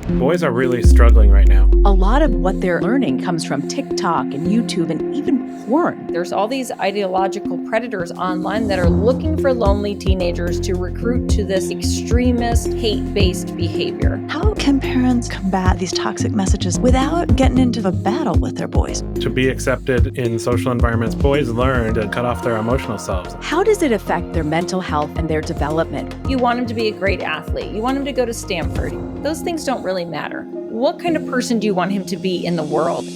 Boys are really struggling right now. A lot of what they're learning comes from TikTok and YouTube and even porn. There's all these ideological predators online that are looking for lonely teenagers to recruit to this extremist, hate-based behavior. How can parents combat these toxic messages without getting into a battle with their boys? To be accepted in social environments, boys learn to cut off their emotional selves. How does it affect their mental health and their development? You want him to be a great athlete. You want him to go to Stanford. Those things don't really matter. What kind of person do you want him to be in the world?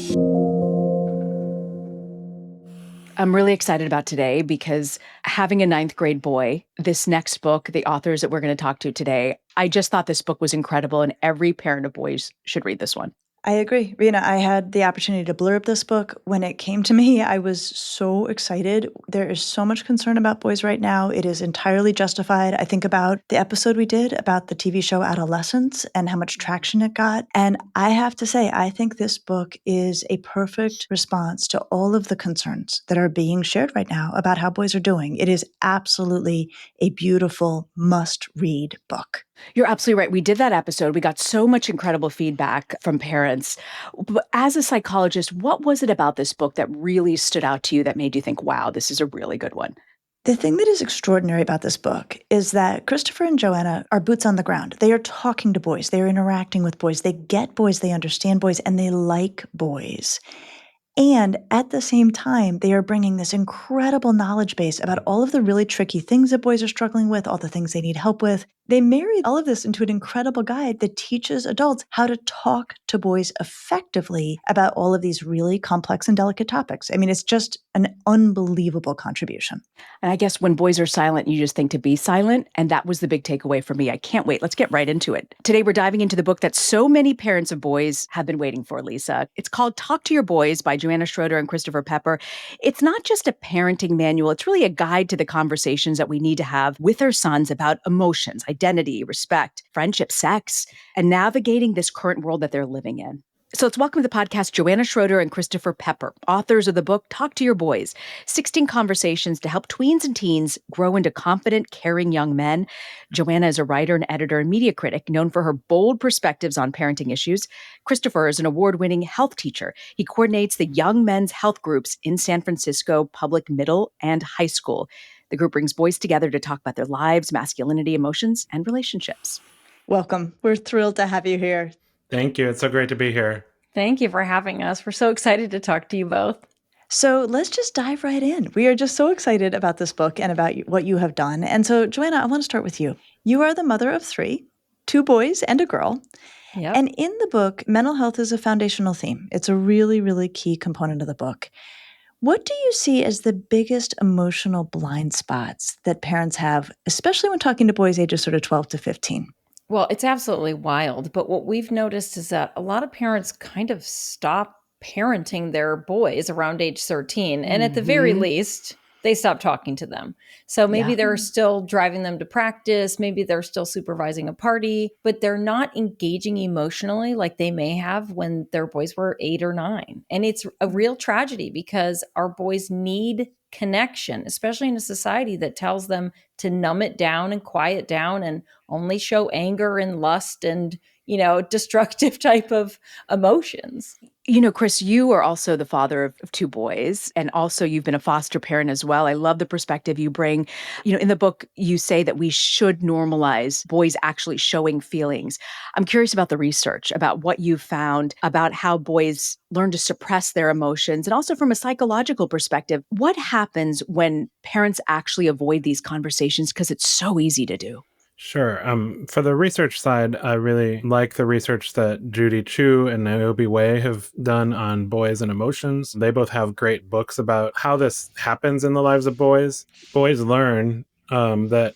I'm really excited about today because having a 9th grade boy, this next book, the authors that we're going to talk to today, I just thought this book was incredible and every parent of boys should read this one. I agree. Reena, I had the opportunity to blurb this book. When it came to me, I was so excited. There is so much concern about boys right now. It is entirely justified. I think about the episode we did about the TV show Adolescence and how much traction it got. And I have to say, I think this book is a perfect response to all of the concerns that are being shared right now about how boys are doing. It is absolutely a beautiful must-read book. You're absolutely right. We did that episode. We got so much incredible feedback from parents. But as a psychologist, what was it about this book that really stood out to you that made you think, wow, this is a really good one? The thing that is extraordinary about this book is that Christopher and Joanna are boots on the ground. They are talking to boys. They are interacting with boys. They get boys. They understand boys, and they like boys. And at the same time, they are bringing this incredible knowledge base about all of the really tricky things that boys are struggling with, all the things they need help with. They marry all of this into an incredible guide that teaches adults how to talk to boys effectively about all of these really complex and delicate topics. I mean, it's just an unbelievable contribution. And I guess when boys are silent, you just think to be silent. And that was the big takeaway for me. I can't wait. Let's get right into it. Today, we're diving into the book that so many parents of boys have been waiting for, Lisa. It's called Talk to Your Boys by Joanna Schroeder and Christopher Pepper. It's not just a parenting manual. It's really a guide to the conversations that we need to have with our sons about emotions, identity, respect, friendship, sex, and navigating this current world that they're living in. So let's welcome to the podcast Joanna Schroeder and Christopher Pepper, authors of the book Talk to Your Boys, 16 Conversations to Help Tweens and Teens Grow into Confident, Caring Young Men. Joanna is a writer and editor and media critic known for her bold perspectives on parenting issues. Christopher is an award-winning health teacher. He coordinates the young men's health groups in San Francisco public middle and high school. The group brings boys together to talk about their lives, masculinity, emotions, and relationships. Welcome. We're thrilled to have you here. Thank you. It's so great to be here. Thank you for having us. We're so excited to talk to you both. So let's just dive right in. We are just so excited about this book and about what you have done. And so, Joanna, I want to start with you. You are the mother of 3, 2 boys and a girl. Yep. And in the book, mental health is a foundational theme. It's a really, really key component of the book. What do you see as the biggest emotional blind spots that parents have, especially when talking to boys ages sort of 12 to 15? Well, it's absolutely wild. But what we've noticed is that a lot of parents kind of stop parenting their boys around age 13. And at the very least, they stop talking to them. So maybe they're still driving them to practice. Maybe they're still supervising a party, but they're not engaging emotionally like they may have when their boys were 8 or 9. And it's a real tragedy because our boys need connection, especially in a society that tells them to numb it down and quiet down and only show anger and lust and, destructive type of emotions. Chris, you are also the father of 2 boys, and also you've been a foster parent as well. I love the perspective you bring. In the book, you say that we should normalize boys actually showing feelings. I'm curious about the research, about what you found about how boys learn to suppress their emotions, and also from a psychological perspective, what happens when parents actually avoid these conversations because it's so easy to do? Sure. For the research side, I really like the research that Judy Chu and Naomi Wei have done on boys and emotions. They both have great books about how this happens in the lives of boys. Boys learn that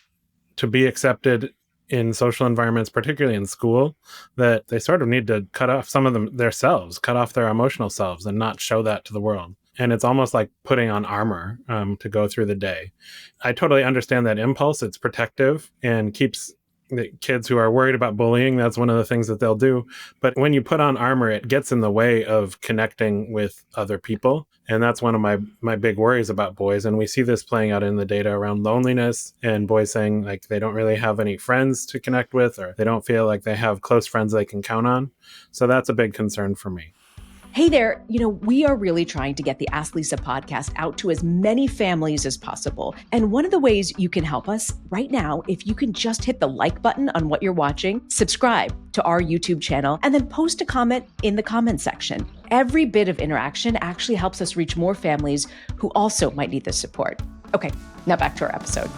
to be accepted in social environments, particularly in school, that they sort of need to cut off some of them themselves, cut off their emotional selves and not show that to the world. And it's almost like putting on armor to go through the day. I totally understand that impulse. It's protective and keeps The kids who are worried about bullying, that's one of the things that they'll do. But when you put on armor, it gets in the way of connecting with other people. And that's one of my big worries about boys. And we see this playing out in the data around loneliness and boys saying like they don't really have any friends to connect with, or they don't feel like they have close friends they can count on. So that's a big concern for me. Hey there, we are really trying to get the Ask Lisa podcast out to as many families as possible. And one of the ways you can help us right now, if you can just hit the like button on what you're watching, subscribe to our YouTube channel, and then post a comment in the comment section. Every bit of interaction actually helps us reach more families who also might need this support. Okay, now back to our episode.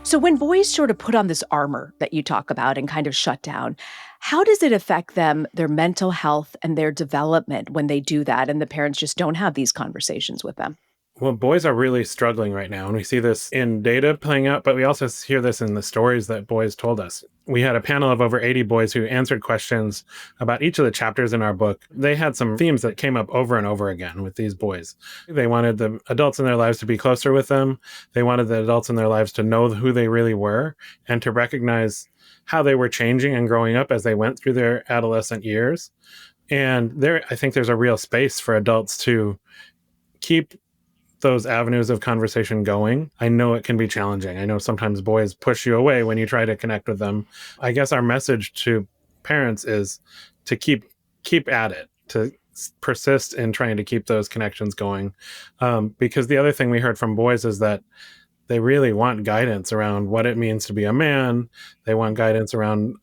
So when boys sort of put on this armor that you talk about and kind of shut down, how does it affect them, their mental health and their development when they do that and the parents just don't have these conversations with them? Well, boys are really struggling right now, and we see this in data playing out, but we also hear this in the stories that boys told us. We had a panel of over 80 boys who answered questions about each of the chapters in our book. They had some themes that came up over and over again with these boys. They wanted the adults in their lives to be closer with them. They wanted the adults in their lives to know who they really were and to recognize how they were changing and growing up as they went through their adolescent years. And I think there's a real space for adults to keep those avenues of conversation going. I know it can be challenging. I know sometimes boys push you away when you try to connect with them. I guess our message to parents is to keep at it, to persist in trying to keep those connections going. Because the other thing we heard from boys is that they really want guidance around what it means to be a man. They want guidance around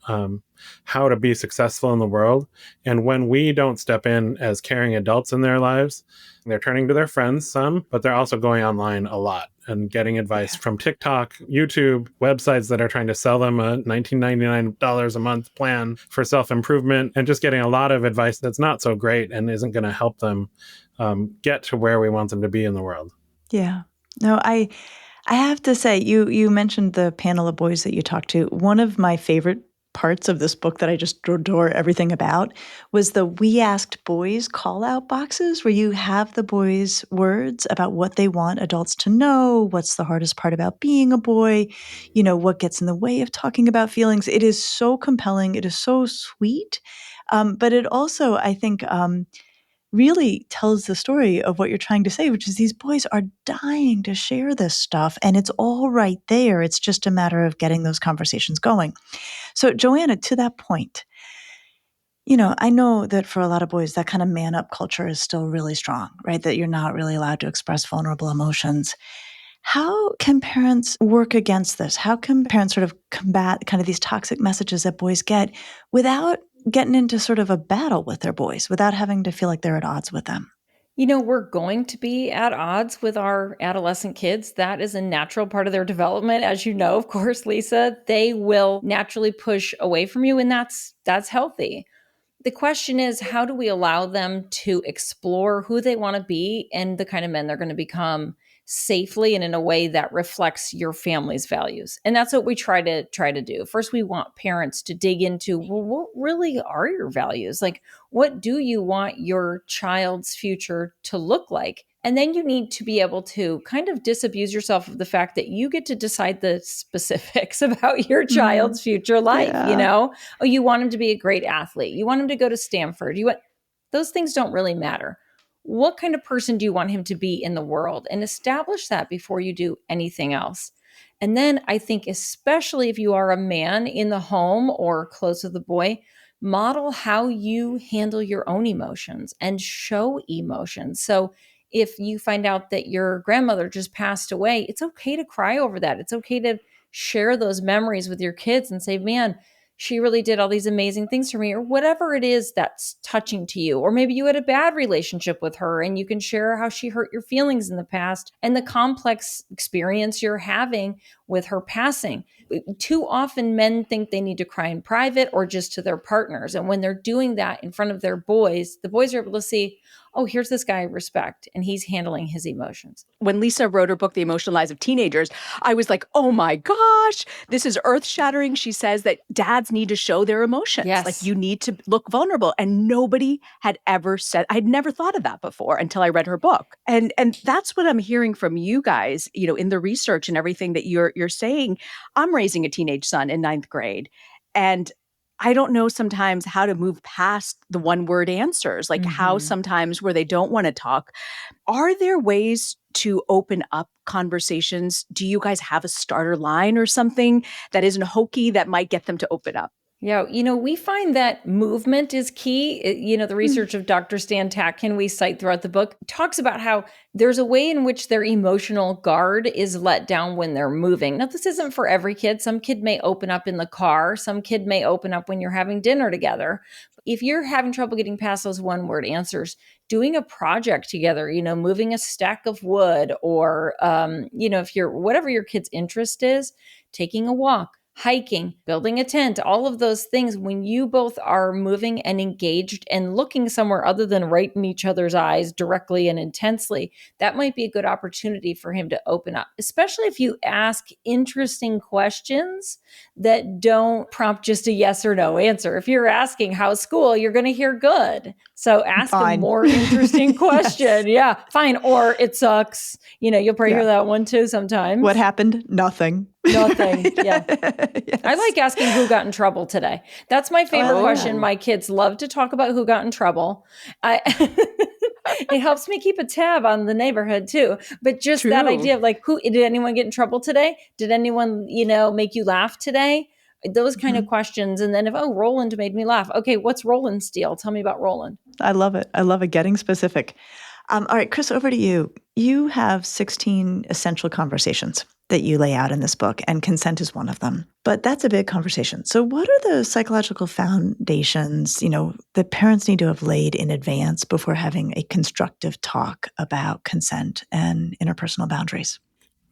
how to be successful in the world. And when we don't step in as caring adults in their lives, they're turning to their friends some, but they're also going online a lot and getting advice from TikTok, YouTube, websites that are trying to sell them a $19.99 a month plan for self-improvement, and just getting a lot of advice that's not so great and isn't going to help them get to where we want them to be in the world. Yeah. No, I have to say, you mentioned the panel of boys that you talked to. One of my favorite parts of this book that I just adore everything about was the We Asked Boys call-out boxes, where you have the boys' words about what they want adults to know, what's the hardest part about being a boy, what gets in the way of talking about feelings. It is so compelling. It is so sweet. But it also, I think, really tells the story of what you're trying to say, which is these boys are dying to share this stuff, and it's all right there. It's just a matter of getting those conversations going. So, Joanna, to that point, I know that for a lot of boys, that kind of man up culture is still really strong, right? That you're not really allowed to express vulnerable emotions. How can parents work against this? How can parents sort of combat kind of these toxic messages that boys get without getting into sort of a battle with their boys, without having to feel like they're at odds with them? We're going to be at odds with our adolescent kids. That is a natural part of their development. As you know, of course, Lisa, they will naturally push away from you, and that's healthy. The question is, how do we allow them to explore who they want to be and the kind of men they're going to become safely and in a way that reflects your family's values? And that's what we try to do. First, we want parents to dig into, well, what really are your values? Like, what do you want your child's future to look like? And then you need to be able to kind of disabuse yourself of the fact that you get to decide the specifics about your child's future life. Yeah. Oh, you want him to be a great athlete. You want him to go to Stanford. Those things don't really matter. What kind of person do you want him to be in the world? And establish that before you do anything else. And then I think, especially if you are a man in the home or close with a boy, model how you handle your own emotions and show emotions. So if you find out that your grandmother just passed away, it's okay to cry over that. It's okay to share those memories with your kids and say, man, she really did all these amazing things for me, or whatever it is that's touching to you. Or maybe you had a bad relationship with her and you can share how she hurt your feelings in the past and the complex experience you're having with her passing. Too often men think they need to cry in private or just to their partners. And when they're doing that in front of their boys, the boys are able to see, oh, here's this guy I respect, and he's handling his emotions. When Lisa wrote her book, The Emotional Lives of Teenagers, I was like, oh my gosh, this is earth-shattering. She says that dads need to show their emotions. Yes. Like, you need to look vulnerable. And nobody had ever said, I'd never thought of that before until I read her book. And that's what I'm hearing from you guys, in the research and everything that you're saying. I'm raising a teenage son in 9th grade, and I don't know sometimes how to move past the one-word answers, like how sometimes where they don't want to talk. Are there ways to open up conversations? Do you guys have a starter line or something that isn't hokey that might get them to open up? Yeah, we find that movement is key. The research of Dr. Stan Tatkin we cite throughout the book talks about how there's a way in which their emotional guard is let down when they're moving. Now, this isn't for every kid. Some kid may open up in the car. Some kid may open up when you're having dinner together. If you're having trouble getting past those one-word answers, doing a project together, moving a stack of wood, or, if you're, whatever your kid's interest is, taking a walk, hiking, building a tent, all of those things, when you both are moving and engaged and looking somewhere other than right in each other's eyes directly and intensely, that might be a good opportunity for him to open up, especially if you ask interesting questions that don't prompt just a yes or no answer. If you're asking how's school, you're going to hear good. So ask a more interesting question. Yeah, fine. Or it sucks. You'll probably hear that one too sometimes. What happened? Nothing. Nothing. Yeah. Yes. I like asking who got in trouble today. That's my favorite question. My kids love to talk about who got in trouble. It helps me keep a tab on the neighborhood too. But just that idea of like, did anyone get in trouble today? Did anyone, make you laugh today? Those kind of questions. And then Roland made me laugh. Okay, what's Roland's deal? Tell me about Roland. I love it. I love it. Getting specific. All right, Chris, over to you. You have 16 essential conversations that you lay out in this book, and consent is one of them. But that's a big conversation. So what are the psychological foundations, that parents need to have laid in advance before having a constructive talk about consent and interpersonal boundaries?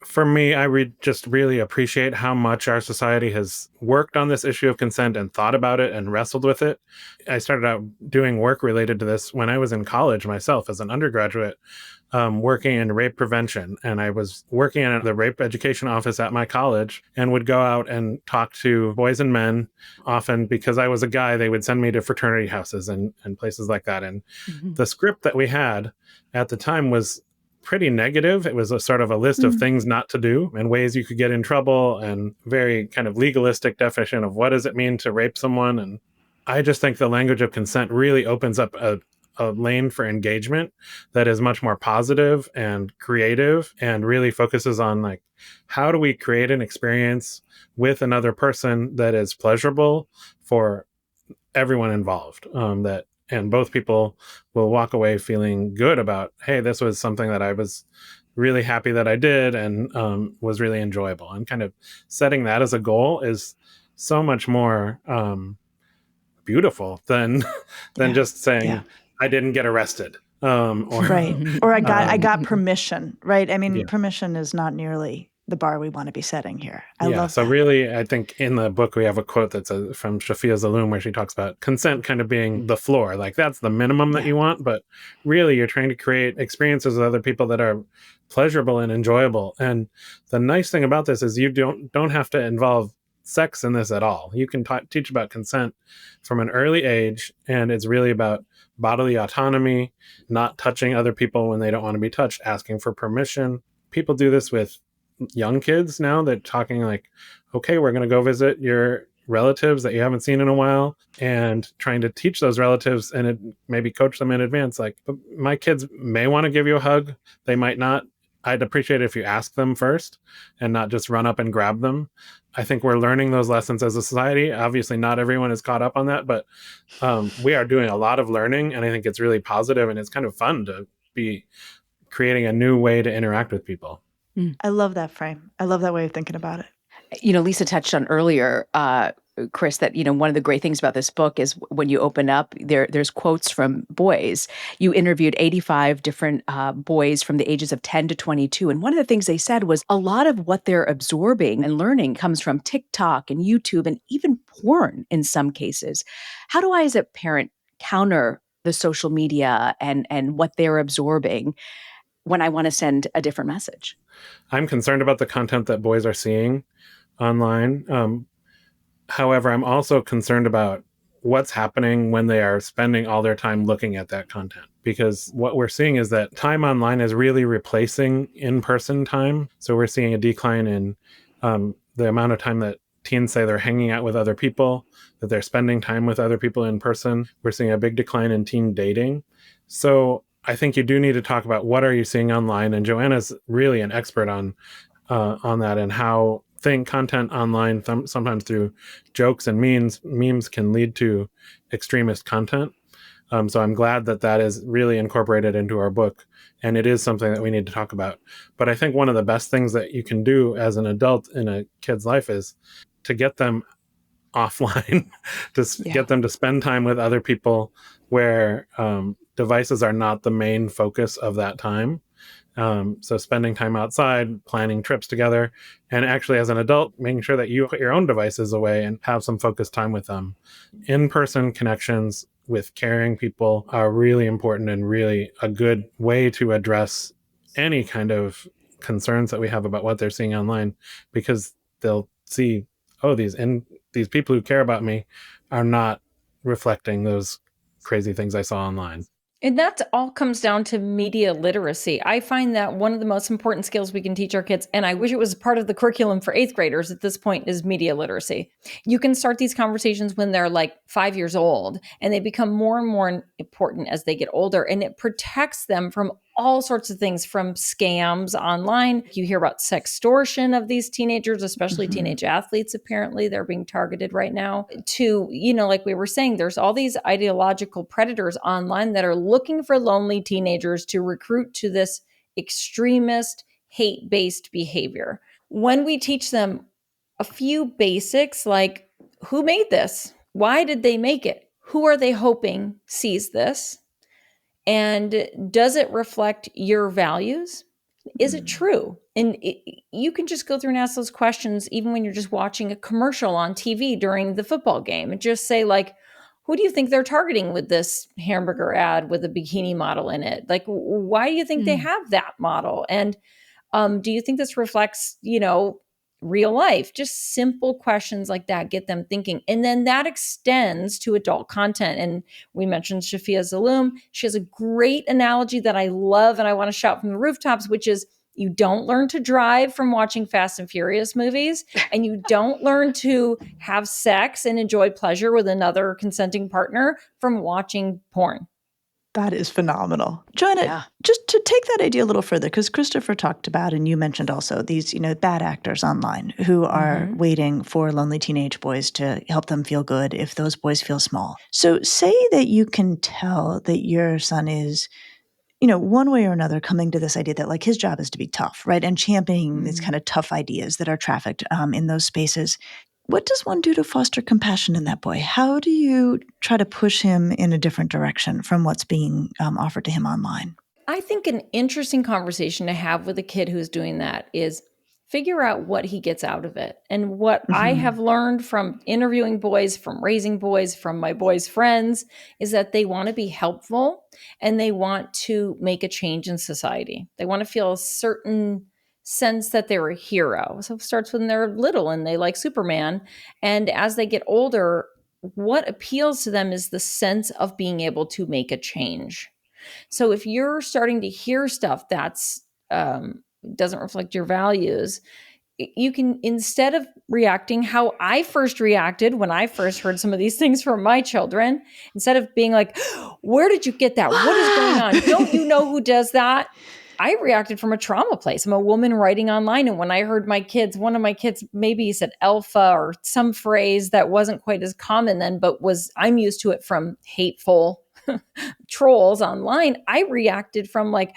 For me, I just really appreciate how much our society has worked on this issue of consent and thought about it and wrestled with it. I started out doing work related to this when I was in college myself as an undergraduate, working in rape prevention. And I was working in the rape education office at my college and would go out and talk to boys and men. Often, because I was a guy, they would send me to fraternity houses and places like that. And the script that we had at the time was pretty negative. It was a sort of a list of things not to do and ways you could get in trouble, and very kind of legalistic definition of what does it mean to rape someone. And I just think the language of consent really opens up a lane for engagement that is much more positive and creative, and really focuses on like, how do we create an experience with another person that is pleasurable for everyone involved, and both people will walk away feeling good about, hey, this was something that I was really happy that I did and was really enjoyable. And kind of setting that as a goal is so much more beautiful than just saying, I didn't get arrested. Right. Or I got permission, right? I mean, permission is not nearly the bar we want to be setting here. I love so that. really, I think in the book we have a quote that's from Shafia Zaloom, where she talks about consent kind of being the floor. Like, that's the minimum that you want, but really you're trying to create experiences with other people that are pleasurable and enjoyable. And the nice thing about this is you don't have to involve sex in this at all. You can teach about consent from an early age, and it's really about bodily autonomy, not touching other people when they don't want to be touched, asking for permission. People do this with young kids now. They're talking like, okay, we're going to go visit your relatives that you haven't seen in a while, and trying to teach those relatives and maybe coach them in advance. Like, my kids may want to give you a hug. They might not. I'd appreciate it if you ask them first and not just run up and grab them. I think we're learning those lessons as a society. Obviously, not everyone is caught up on that, but we are doing a lot of learning, and I think it's really positive, and it's kind of fun to be creating a new way to interact with people. I love that frame. I love that way of thinking about it. Lisa touched on earlier, Chris, that, one of the great things about this book is when you open up, there's quotes from boys. You interviewed 85 different boys from the ages of 10 to 22. And one of the things they said was a lot of what they're absorbing and learning comes from TikTok and YouTube and even porn in some cases. How do I, as a parent, counter the social media and what they're absorbing when I want to send a different message. I'm concerned about the content that boys are seeing online. However, I'm also concerned about what's happening when they are spending all their time looking at that content. Because what we're seeing is that time online is really replacing in-person time. So we're seeing a decline in the amount of time that teens say they're hanging out with other people, that they're spending time with other people in person. We're seeing a big decline in teen dating. So I think you do need to talk about what are you seeing online. And Joanna's really an expert on that and how content online sometimes through jokes and memes can lead to extremist content. So I'm glad that is really incorporated into our book, and it is something that we need to talk about. But I think one of the best things that you can do as an adult in a kid's life is to get them offline, to get them to spend time with other people where devices are not the main focus of that time. So spending time outside, planning trips together, and actually as an adult, making sure that you put your own devices away and have some focused time with them. In-person connections with caring people are really important and really a good way to address any kind of concerns that we have about what they're seeing online, because they'll see, oh, these people who care about me are not reflecting those crazy things I saw online. And that all comes down to media literacy. I find that one of the most important skills we can teach our kids, and I wish it was part of the curriculum for 8th graders at this point, is media literacy. You can start these conversations when they're like 5 years old, and they become more and more important as they get older, and it protects them from all sorts of things, from scams online. You hear about sextortion of these teenagers, especially teenage athletes. Apparently they're being targeted right now, to, like we were saying, there's all these ideological predators online that are looking for lonely teenagers to recruit to this extremist, hate-based behavior. When we teach them a few basics, like who made this? Why did they make it? Who are they hoping sees this? And does it reflect your values? Is it true? And you can just go through and ask those questions even when you're just watching a commercial on TV during the football game, and just say, like, who do you think they're targeting with this hamburger ad with a bikini model in it? Like, why do you think they have that model? And do you think this reflects, real life? Just simple questions like that get them thinking. And then that extends to adult content. And we mentioned Shafia Zaloom. She has a great analogy that I love and I want to shout from the rooftops, which is, you don't learn to drive from watching Fast and Furious movies, and you don't learn to have sex and enjoy pleasure with another consenting partner from watching porn. That is phenomenal. Joanna, just to take that idea a little further, because Christopher talked about, and you mentioned also, these, bad actors online who are waiting for lonely teenage boys to help them feel good if those boys feel small. So say that you can tell that your son is, one way or another coming to this idea that, like, his job is to be tough, right? And championing these kind of tough ideas that are trafficked in those spaces. What does one do to foster compassion in that boy? How do you try to push him in a different direction from what's being offered to him online? I think an interesting conversation to have with a kid who's doing that is figure out what he gets out of it. And what I have learned from interviewing boys, from raising boys, from my boys' friends, is that they want to be helpful and they want to make a change in society. They want to feel a certain sense that they're a hero. So it starts when they're little and they like Superman. And as they get older, what appeals to them is the sense of being able to make a change. So if you're starting to hear stuff that's doesn't reflect your values, you can, instead of reacting how I first reacted when I first heard some of these things from my children, instead of being like, where did you get that? What is going on? Don't you know who does that? I reacted from a trauma place. I'm a woman writing online. And when I heard one of my kids, maybe he said alpha or some phrase that wasn't quite as common then, but I'm used to it from hateful trolls online. I reacted from like,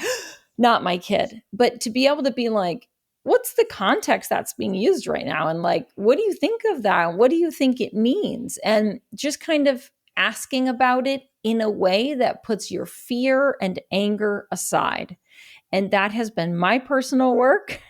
not my kid. But to be able to be like, what's the context that's being used right now? And like, what do you think of that? What do you think it means? And just kind of asking about it in a way that puts your fear and anger aside. And that has been my personal work.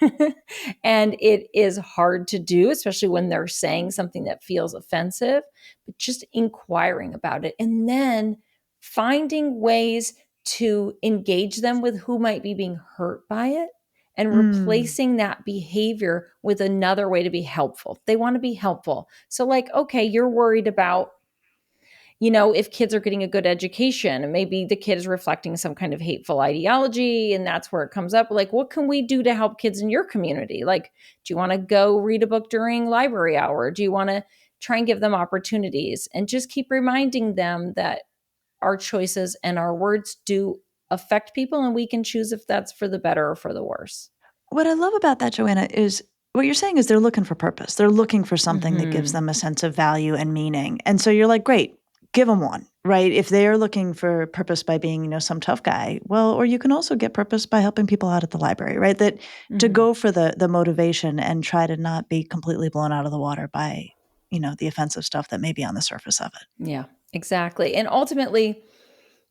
And it is hard to do, especially when they're saying something that feels offensive, but just inquiring about it. And then finding ways to engage them with who might be being hurt by it and replacing that behavior with another way to be helpful. They want to be helpful. So like, okay, you're worried about, if kids are getting a good education and maybe the kid is reflecting some kind of hateful ideology and that's where it comes up. Like, what can we do to help kids in your community? Like, do you want to go read a book during library hour? Do you want to try and give them opportunities? And just keep reminding them that our choices and our words do affect people, and we can choose if that's for the better or for the worse. What I love about that, Joanna, is what you're saying is they're looking for purpose. They're looking for something that gives them a sense of value and meaning. And so you're like, great, give them one, right? If they're looking for purpose by being, some tough guy, well, or you can also get purpose by helping people out at the library, right? That to go for the motivation and try to not be completely blown out of the water by, the offensive stuff that may be on the surface of it. Yeah, exactly. And ultimately,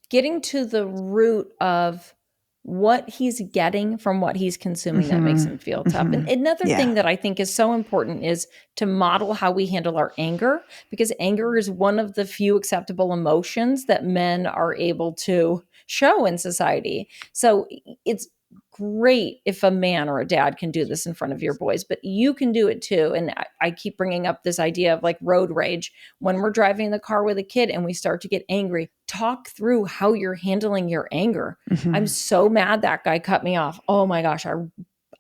getting to the root of what he's getting from what he's consuming that makes him feel tough. And another thing that I think is so important is to model how we handle our anger, because anger is one of the few acceptable emotions that men are able to show in society. So it's great if a man or a dad can do this in front of your boys, but you can do it too. And I keep bringing up this idea of like road rage. When we're driving in the car with a kid and we start to get angry, talk through how you're handling your anger. I'm so mad that guy cut me off. Oh my gosh,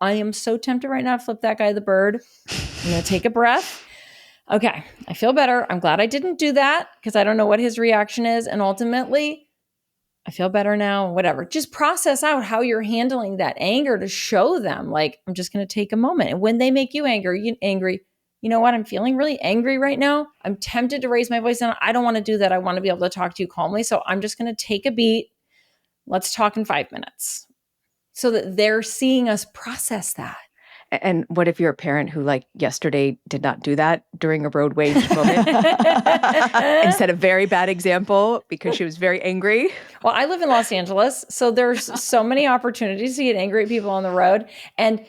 I am so tempted right now to flip that guy the bird. I'm going to take a breath. Okay, I feel better. I'm glad I didn't do that because I don't know what his reaction is. And ultimately, I feel better now, whatever. Just process out how you're handling that anger to show them, like, I'm just going to take a moment. And when they make you angry, you know what? I'm feeling really angry right now. I'm tempted to raise my voice and I don't want to do that. I want to be able to talk to you calmly. So I'm just going to take a beat. Let's talk in 5 minutes so that they're seeing us process that. And what if you're a parent who, like, yesterday did not do that during a road rage moment and set a very bad example because she was very angry? Well, I live in Los Angeles, so there's so many opportunities to get angry at people on the road. And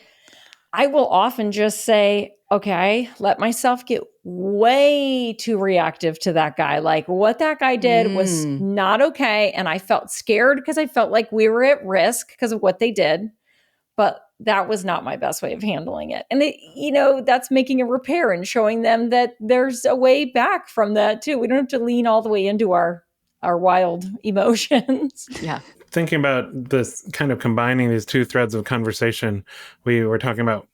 I will often just say, okay, let myself get way too reactive to that guy. Like, what that guy did was not okay. And I felt scared because I felt like we were at risk because of what they did. But that was not my best way of handling it. And that's making a repair and showing them that there's a way back from that too. We don't have to lean all the way into our wild emotions. Yeah. Thinking about this, kind of combining these two threads of conversation, we were talking about,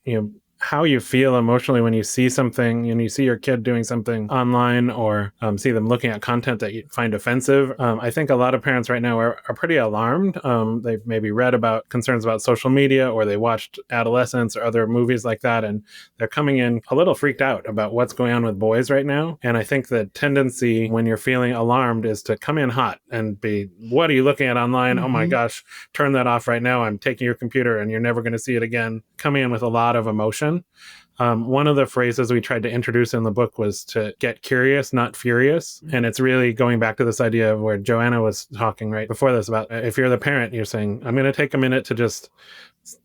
how you feel emotionally when you see something and you see your kid doing something online or see them looking at content that you find offensive. I think a lot of parents right now are pretty alarmed. They've maybe read about concerns about social media, or they watched Adolescence or other movies like that, and they're coming in a little freaked out about what's going on with boys right now. And I think the tendency when you're feeling alarmed is to come in hot and be, what are you looking at online? Oh my gosh, turn that off right now. I'm taking your computer and you're never going to see it again. Coming in with a lot of emotion. One of the phrases we tried to introduce in the book was to get curious, not furious. And it's really going back to this idea of where Joanna was talking right before this about, if you're the parent, you're saying, I'm going to take a minute to just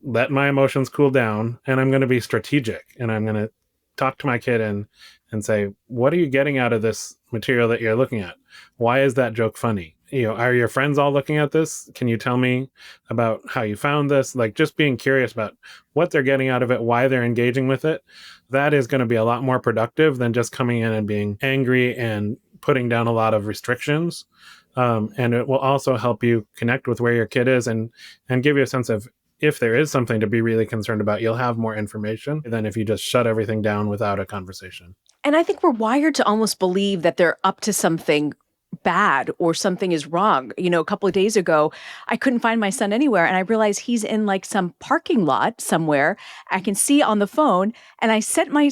let my emotions cool down, and I'm going to be strategic, and I'm going to talk to my kid and say, what are you getting out of this material that you're looking at? Why is that joke funny? Are your friends all looking at this? Can you tell me about how you found this? Like, just being curious about what they're getting out of it, why they're engaging with it. That is going to be a lot more productive than just coming in and being angry and putting down a lot of restrictions. And it will also help you connect with where your kid is and give you a sense of, if there is something to be really concerned about, you'll have more information than if you just shut everything down without a conversation. And I think we're wired to almost believe that they're up to something bad or something is wrong. A couple of days ago, I couldn't find my son anywhere, and I realized he's in like some parking lot somewhere. I can see on the phone, and I sent my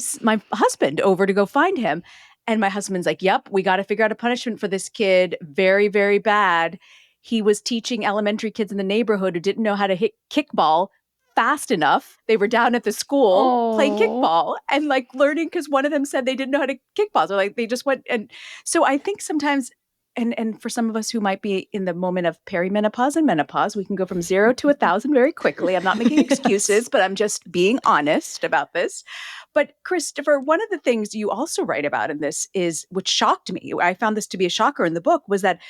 husband over to go find him. And my husband's like, yep, we got to figure out a punishment for this kid. Very, very bad. He was teaching elementary kids in the neighborhood who didn't know how to hit kickball fast enough. They were down at the school playing kickball and like learning, because one of them said they didn't know how to kickball. So like they just went. And so I think sometimes, and for some of us who might be in the moment of perimenopause and menopause, we can go from 0 to 1,000 very quickly. I'm not making excuses, but I'm just being honest about this. But Christopher, one of the things you also write about in this is, which shocked me, I found this to be a shocker in the book, was that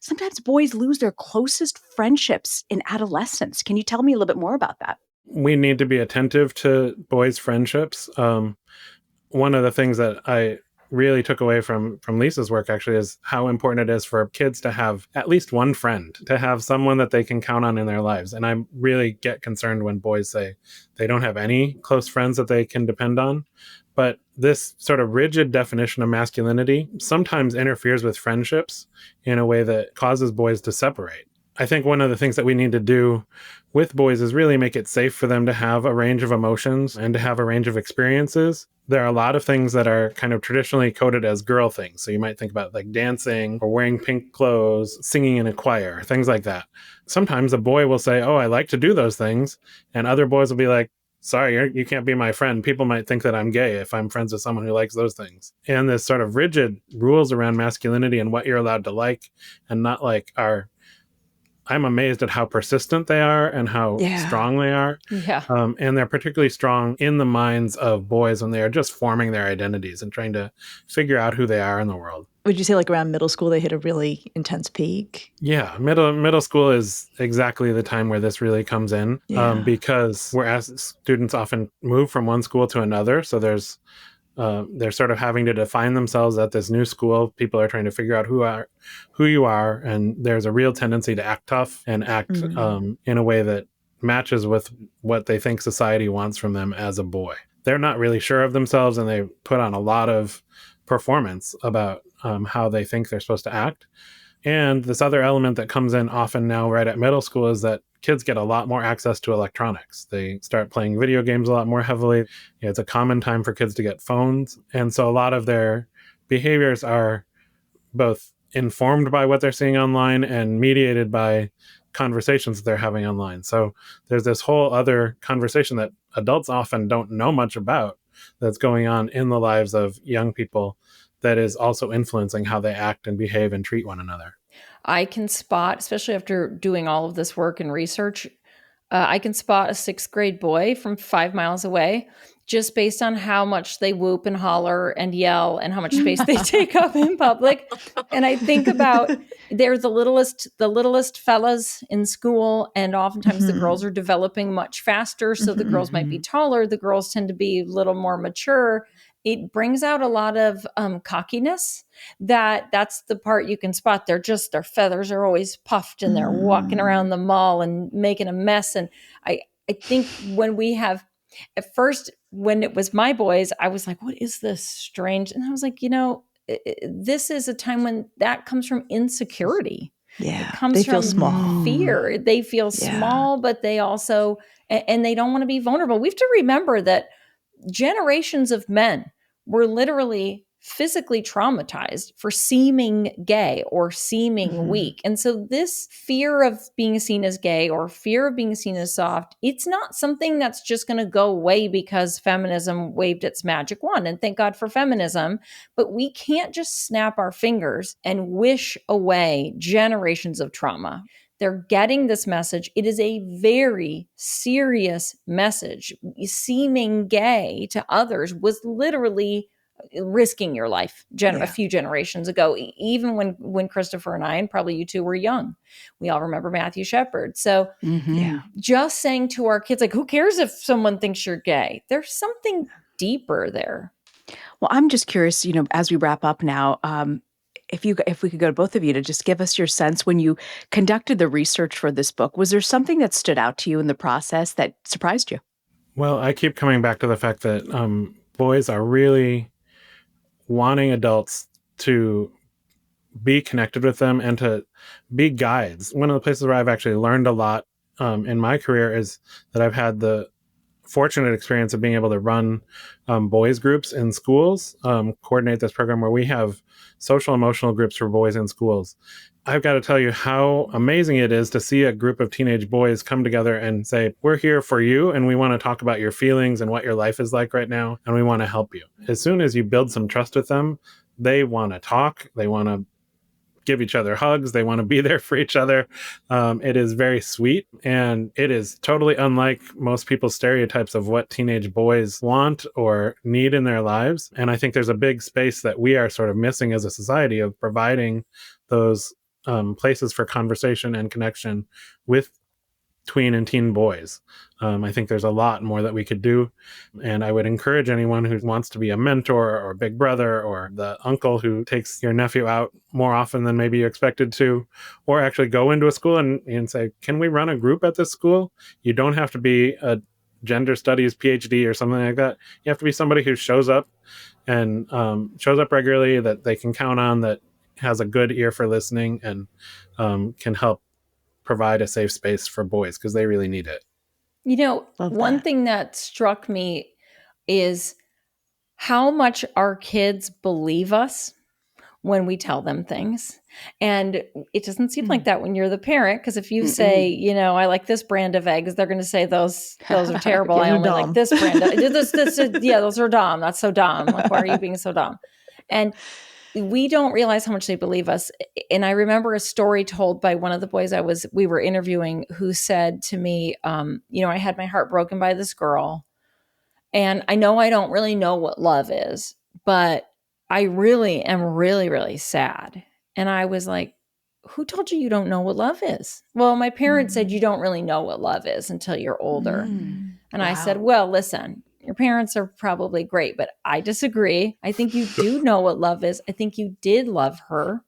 sometimes boys lose their closest friendships in adolescence. Can you tell me a little bit more about that? We need to be attentive to boys' friendships. One of the things that I really took away from Lisa's work actually is how important it is for kids to have at least one friend, to have someone that they can count on in their lives. And I really get concerned when boys say they don't have any close friends that they can depend on. But this sort of rigid definition of masculinity sometimes interferes with friendships in a way that causes boys to separate. I think one of the things that we need to do with boys is really make it safe for them to have a range of emotions and to have a range of experiences. There are a lot of things that are kind of traditionally coded as girl things. So you might think about like dancing or wearing pink clothes, singing in a choir, things like that. Sometimes a boy will say, oh, I like to do those things. And other boys will be like, sorry, you can't be my friend. People might think that I'm gay if I'm friends with someone who likes those things. And this sort of rigid rules around masculinity and what you're allowed to like and not like are, I'm amazed at how persistent they are and how strong they are. Yeah. And they're particularly strong in the minds of boys when they are just forming their identities and trying to figure out who they are in the world. Would you say like around middle school, they hit a really intense peak? Yeah, middle school is exactly the time where this really comes in, because whereas students often move from one school to another, so they're sort of having to define themselves at this new school. People are trying to figure out who you are, and there's a real tendency to act tough and act in a way that matches with what they think society wants from them as a boy. They're not really sure of themselves, and they put on a lot of performance about how they think they're supposed to act. And this other element that comes in often now right at middle school is that kids get a lot more access to electronics. They start playing video games a lot more heavily. It's a common time for kids to get phones. And so a lot of their behaviors are both informed by what they're seeing online and mediated by conversations that they're having online. So there's this whole other conversation that adults often don't know much about that's going on in the lives of young people that is also influencing how they act and behave and treat one another. I can spot, especially after doing all of this work and research, I can spot a 6th grade boy from 5 miles away just based on how much they whoop and holler and yell and how much space they take up in public. And I think about they're the littlest fellas in school, and oftentimes the girls are developing much faster. So the girls might be taller. The girls tend to be a little more mature. It brings out a lot of cockiness. That's the part you can spot. Their feathers are always puffed, and they're walking around the mall and making a mess. And I think when we have, at first, when it was my boys, I was like, what is this strange? And I was like, this is a time when that comes from insecurity. Yeah. It comes They from feel small. fear. They feel small, but they also, and they don't want to be vulnerable. We have to remember that generations of men were literally physically traumatized for seeming gay or seeming weak. And so this fear of being seen as gay or fear of being seen as soft, it's not something that's just going to go away because feminism waved its magic wand. And thank God for feminism. But we can't just snap our fingers and wish away generations of trauma. They're getting this message. It is a very serious message. Seeming gay to others was literally risking your life a few generations ago, even when Christopher and I, and probably you two, were young. We all remember Matthew Shepard. So just saying to our kids, like, who cares if someone thinks you're gay? There's something deeper there. Well, I'm just curious, as we wrap up now, if we could go to both of you to just give us your sense when you conducted the research for this book, was there something that stood out to you in the process that surprised you? Well, I keep coming back to the fact that boys are really wanting adults to be connected with them and to be guides. One of the places where I've actually learned a lot in my career is that I've had the fortunate experience of being able to run boys groups in schools, coordinate this program where we have social emotional groups for boys in schools. I've got to tell you how amazing it is to see a group of teenage boys come together and say, we're here for you, and we want to talk about your feelings and what your life is like right now, and we want to help you. As soon as you build some trust with them, they want to talk, they want to give each other hugs. They want to be there for each other. It is very sweet, and it is totally unlike most people's stereotypes of what teenage boys want or need in their lives. And I think there's a big space that we are sort of missing as a society of providing those places for conversation and connection with tween and teen boys. I think there's a lot more that we could do. And I would encourage anyone who wants to be a mentor or a big brother or the uncle who takes your nephew out more often than maybe you expected to, or actually go into a school and say, can we run a group at this school? You don't have to be a gender studies PhD or something like that. You have to be somebody who shows up and shows up regularly, that they can count on, that has a good ear for listening, and can help provide a safe space for boys, because they really need it. You know, Love one that. thing that struck me is how much our kids believe us when we tell them things. And it doesn't seem like that when you're the parent, because if you say, you know, I like this brand of eggs, they're going to say those are terrible. Those I are only dumb. like this brand. Yeah, those are dumb. That's so dumb. Like, why are you being so dumb? And we don't realize how much they believe us. And I remember a story told by one of the boys we were interviewing, who said to me, you know, I had my heart broken by this girl. And I know I don't really know what love is, but I really am really, really sad. And I was like, who told you don't know what love is? Well, my parents said you don't really know what love is until you're older. And I said, well, listen, your parents are probably great, but I disagree. I think you do know what love is. I think you did love her.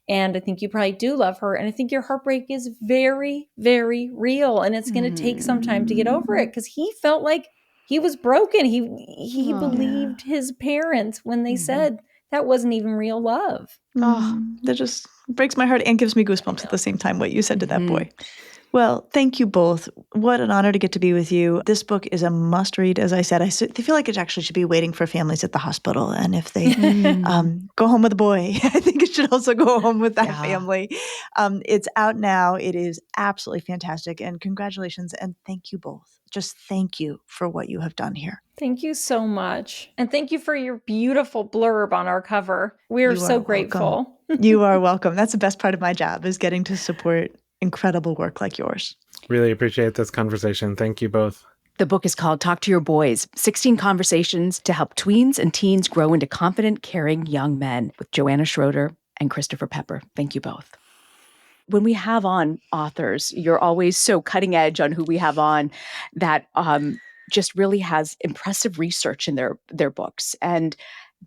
And I think you probably do love her. And I think your heartbreak is very, very real. And it's going to take some time to get over it, because he felt like he was broken. He believed his parents when they said that wasn't even real love. That just breaks my heart and gives me goosebumps at the same time, what you said to that boy. Well, thank you both. What an honor to get to be with you. This book is a must read, as I said. I feel like it actually should be waiting for families at the hospital. And if they go home with a boy, I think it should also go home with that family. It's out now. It is absolutely fantastic. And congratulations. And thank you both. Just thank you for what you have done here. Thank you so much. And thank you for your beautiful blurb on our cover. We're so grateful. You are welcome. That's the best part of my job, is getting to support incredible work like yours. Really appreciate this conversation. Thank you both. The book is called Talk to Your Boys, 16 Conversations to Help Tweens and Teens Grow into Confident, Caring Young Men, with Joanna Schroeder and Christopher Pepper. Thank you both. When we have on authors, you're always so cutting edge on who we have on, that just really has impressive research in their books. And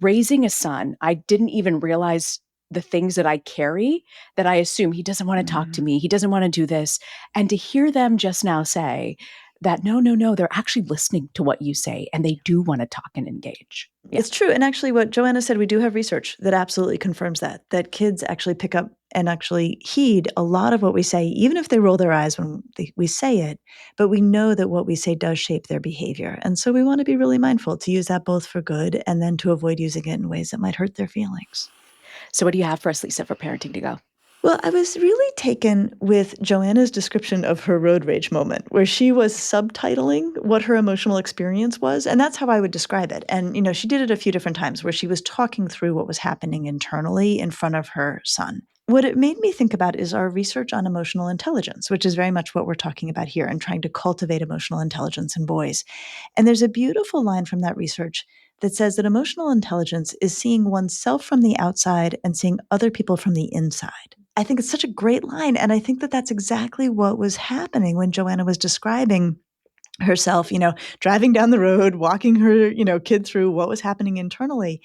raising a son, I didn't even realize the things that I carry, that I assume he doesn't want to talk to me, he doesn't want to do this. And to hear them just now say that, no, they're actually listening to what you say, and they do want to talk and engage. Yeah. It's true. And actually what Joanna said, we do have research that absolutely confirms that kids actually pick up and actually heed a lot of what we say, even if they roll their eyes when we say it. But we know that what we say does shape their behavior. And so we want to be really mindful to use that both for good and then to avoid using it in ways that might hurt their feelings. So what do you have for us, Lisa, for Parenting to Go? Well, I was really taken with Joanna's description of her road rage moment, where she was subtitling what her emotional experience was. And that's how I would describe it. And, you know, she did it a few different times, where she was talking through what was happening internally in front of her son. What it made me think about is our research on emotional intelligence, which is very much what we're talking about here, and trying to cultivate emotional intelligence in boys. And there's a beautiful line from that research that says that emotional intelligence is seeing oneself from the outside and seeing other people from the inside. I think it's such a great line. And I think that that's exactly what was happening when Joanna was describing herself, you know, driving down the road, walking her, you know, kid through what was happening internally.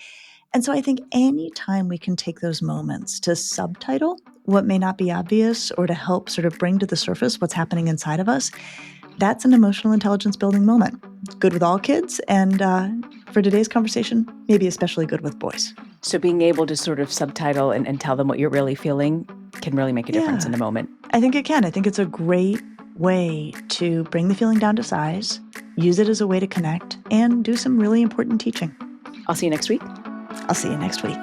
And so I think anytime we can take those moments to subtitle what may not be obvious, or to help sort of bring to the surface what's happening inside of us, that's an emotional intelligence building moment. Good with all kids, and for today's conversation, maybe especially good with boys. So being able to sort of subtitle and tell them what you're really feeling can really make a difference in the moment. I think it can. I think it's a great way to bring the feeling down to size, use it as a way to connect, and do some really important teaching. I'll see you next week. I'll see you next week.